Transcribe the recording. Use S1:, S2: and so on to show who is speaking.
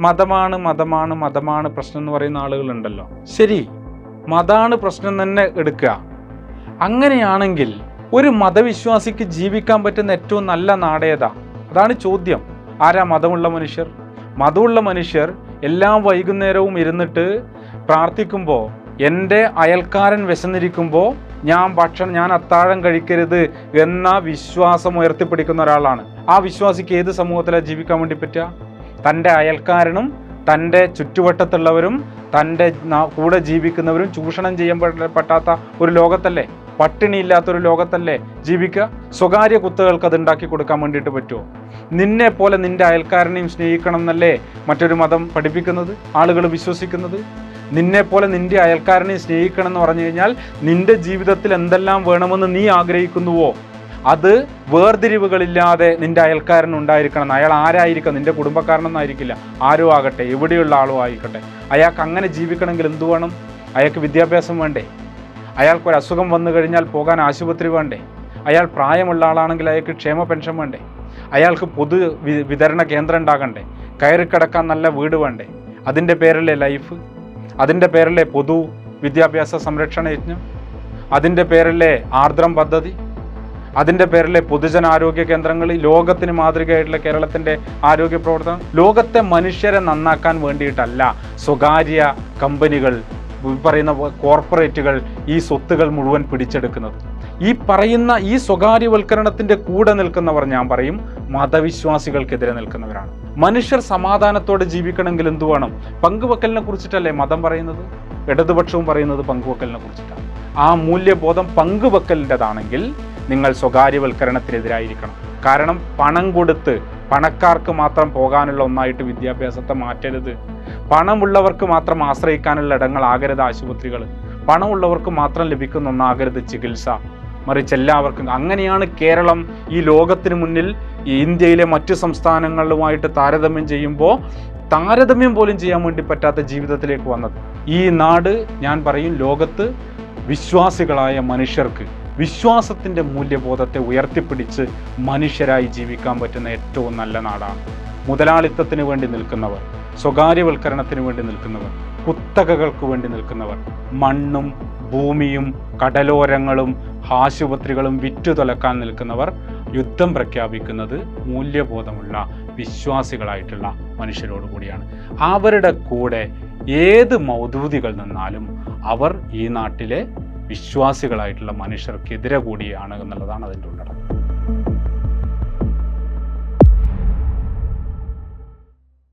S1: മതമാണ് പ്രശ്നം എന്ന് പറയുന്ന ആളുകളുണ്ടല്ലോ. ശരി, മതമാണ് പ്രശ്നം തന്നെ എടുക്കുക. അങ്ങനെയാണെങ്കിൽ ഒരു മതവിശ്വാസിക്ക് ജീവിക്കാൻ പറ്റുന്ന ഏറ്റവും നല്ല നാടേതാ? അതാണ് ചോദ്യം. ആരാ മതമുള്ള മനുഷ്യർ? മതമുള്ള മനുഷ്യർ എല്ലാ വൈകുന്നേരവും ഇരുന്നിട്ട് പ്രാർത്ഥിക്കുമ്പോൾ, എൻ്റെ അയൽക്കാരൻ വിശന്നിരിക്കുമ്പോൾ ഞാൻ അത്താഴം കഴിക്കരുത് എന്ന വിശ്വാസം ഉയർത്തിപ്പിടിക്കുന്ന ഒരാളാണ്. ആ വിശ്വാസിക്ക് ഏത് സമൂഹത്തിലാണ് ജീവിക്കാൻ വേണ്ടി പറ്റുക? തൻ്റെ അയൽക്കാരനും തൻ്റെ ചുറ്റുവട്ടത്തുള്ളവരും തൻ്റെ കൂടെ ജീവിക്കുന്നവരും ചൂഷണം ചെയ്യപ്പെടാത്ത ഒരു ലോകത്തല്ലേ, പട്ടിണിയില്ലാത്തൊരു ലോകത്തല്ലേ ജീവിക്കുക? സ്വകാര്യ കുത്തകൾക്ക് അത് ഉണ്ടാക്കി കൊടുക്കാൻ വേണ്ടിയിട്ട് പറ്റുമോ? നിന്നെ പോലെ നിൻ്റെ അയൽക്കാരനെയും സ്നേഹിക്കണം എന്നല്ലേ മറ്റൊരു മതം പഠിപ്പിക്കുന്നത്, ആളുകൾ വിശ്വസിക്കുന്നത്? നിന്നെപ്പോലെ നിൻ്റെ അയൽക്കാരനെ സ്നേഹിക്കണം എന്ന് പറഞ്ഞു കഴിഞ്ഞാൽ നിൻ്റെ ജീവിതത്തിൽ എന്തെല്ലാം വേണമെന്ന് നീ ആഗ്രഹിക്കുന്നുവോ അത് വേർതിരിവുകളില്ലാതെ നിൻ്റെ അയൽക്കാരൻ ഉണ്ടായിരിക്കണം. അയാൾ ആരായിരിക്കാം? നിൻ്റെ കുടുംബക്കാരനൊന്നായിരിക്കില്ല, ആരോ ആകട്ടെ, എവിടെയുള്ള ആളോ ആയിക്കോട്ടെ. അയാൾക്ക് അങ്ങനെ ജീവിക്കണമെങ്കിൽ എന്തു വേണം? അയാൾക്ക് വിദ്യാഭ്യാസം വേണ്ടേ? അയാൾക്കൊരു അസുഖം വന്നു കഴിഞ്ഞാൽ പോകാൻ ആശുപത്രി വേണ്ടേ? അയാൾ പ്രായമുള്ള ആളാണെങ്കിൽ അയാൾക്ക് ക്ഷേമ പെൻഷൻ വേണ്ടേ? അയാൾക്ക് പൊതു വിതരണ കേന്ദ്രം ഉണ്ടാകണ്ടേ? കയറിക്കിടക്കാൻ നല്ല വീട് വേണ്ടേ? അതിൻ്റെ പേരല്ലേ ലൈഫ്? അതിൻ്റെ പേരല്ലേ പൊതു വിദ്യാഭ്യാസ സംരക്ഷണ യജ്ഞം? അതിൻ്റെ പേരല്ലേ ആർദ്രം പദ്ധതി? അതിൻ്റെ പേരിലെ പൊതുജനാരോഗ്യ കേന്ദ്രങ്ങൾ? ലോകത്തിന് മാതൃകയായിട്ടുള്ള കേരളത്തിൻ്റെ ആരോഗ്യ പ്രവർത്തനം ലോകത്തെ മനുഷ്യരെ നന്നാക്കാൻ വേണ്ടിയിട്ടല്ല സ്വകാര്യ കമ്പനികൾ, പറയുന്ന കോർപ്പറേറ്റുകൾ ഈ സ്വത്തുകൾ മുഴുവൻ പിടിച്ചെടുക്കുന്നത്. ഈ സ്വകാര്യവൽക്കരണത്തിൻ്റെ കൂടെ നിൽക്കുന്നവർ, ഞാൻ പറയും, മതവിശ്വാസികൾക്കെതിരെ നിൽക്കുന്നവരാണ്. മനുഷ്യർ സമാധാനത്തോടെ ജീവിക്കണമെങ്കിൽ എന്തു വേണം? പങ്കുവെക്കലിനെ കുറിച്ചിട്ടല്ലേ മതം പറയുന്നത്? ഇടതുപക്ഷവും പറയുന്നത് പങ്കുവെക്കലിനെ കുറിച്ചിട്ടാണ്. ആ മൂല്യബോധം പങ്കുവെക്കലിൻ്റെതാണെങ്കിൽ നിങ്ങൾ സ്വകാര്യവൽക്കരണത്തിനെതിരായിരിക്കണം. കാരണം പണം കൊടുത്ത് പണക്കാർക്ക് മാത്രം പോകാനുള്ള ഒന്നായിട്ട് വിദ്യാഭ്യാസത്തെ മാറ്റരുത്. പണമുള്ളവർക്ക് മാത്രം ആശ്രയിക്കാനുള്ള ഇടങ്ങളാകരുത് ആശുപത്രികൾ. പണമുള്ളവർക്ക് മാത്രം ലഭിക്കുന്ന ഒന്നാകരുത് ചികിത്സ. മറിച്ച് എല്ലാവർക്കും. അങ്ങനെയാണ് കേരളം ഈ ലോകത്തിന് മുന്നിൽ ഇന്ത്യയിലെ മറ്റു സംസ്ഥാനങ്ങളുമായിട്ട് താരതമ്യം ചെയ്യുമ്പോൾ താരതമ്യം പോലും ചെയ്യാൻ വേണ്ടി പറ്റാത്ത ജീവിതത്തിലേക്ക് വന്നത്. ഈ നാട്, ഞാൻ പറയും, ലോകത്ത് വിശ്വാസികളായ മനുഷ്യർക്ക് വിശ്വാസത്തിൻ്റെ മൂല്യബോധത്തെ ഉയർത്തിപ്പിടിച്ച് മനുഷ്യരായി ജീവിക്കാൻ പറ്റുന്ന ഏറ്റവും നല്ല നാടാണ്. മുതലാളിത്തത്തിന് വേണ്ടി നിൽക്കുന്നവർ, സ്വകാര്യവൽക്കരണത്തിന് വേണ്ടി നിൽക്കുന്നവർ, കുത്തകകൾക്ക് വേണ്ടി നിൽക്കുന്നവർ, മണ്ണും ഭൂമിയും കടലോരങ്ങളും ആശുപത്രികളും വിറ്റുതൊലക്കാൻ നിൽക്കുന്നവർ യുദ്ധം പ്രഖ്യാപിക്കുന്നത് മൂല്യബോധമുള്ള വിശ്വാസികളായിട്ടുള്ള മനുഷ്യരോട് കൂടിയാണ്. അവരുടെ കൂടെ ഏത് മൗദൂദികൾ നിന്നാലും അവർ ഈ നാട്ടിലെ വിശ്വാസികളായിട്ടുള്ള മനുഷ്യർക്കെതിരെ കൂടിയാണ് എന്നുള്ളതാണ് അതിൻ്റെ ഉള്ളടക്കം.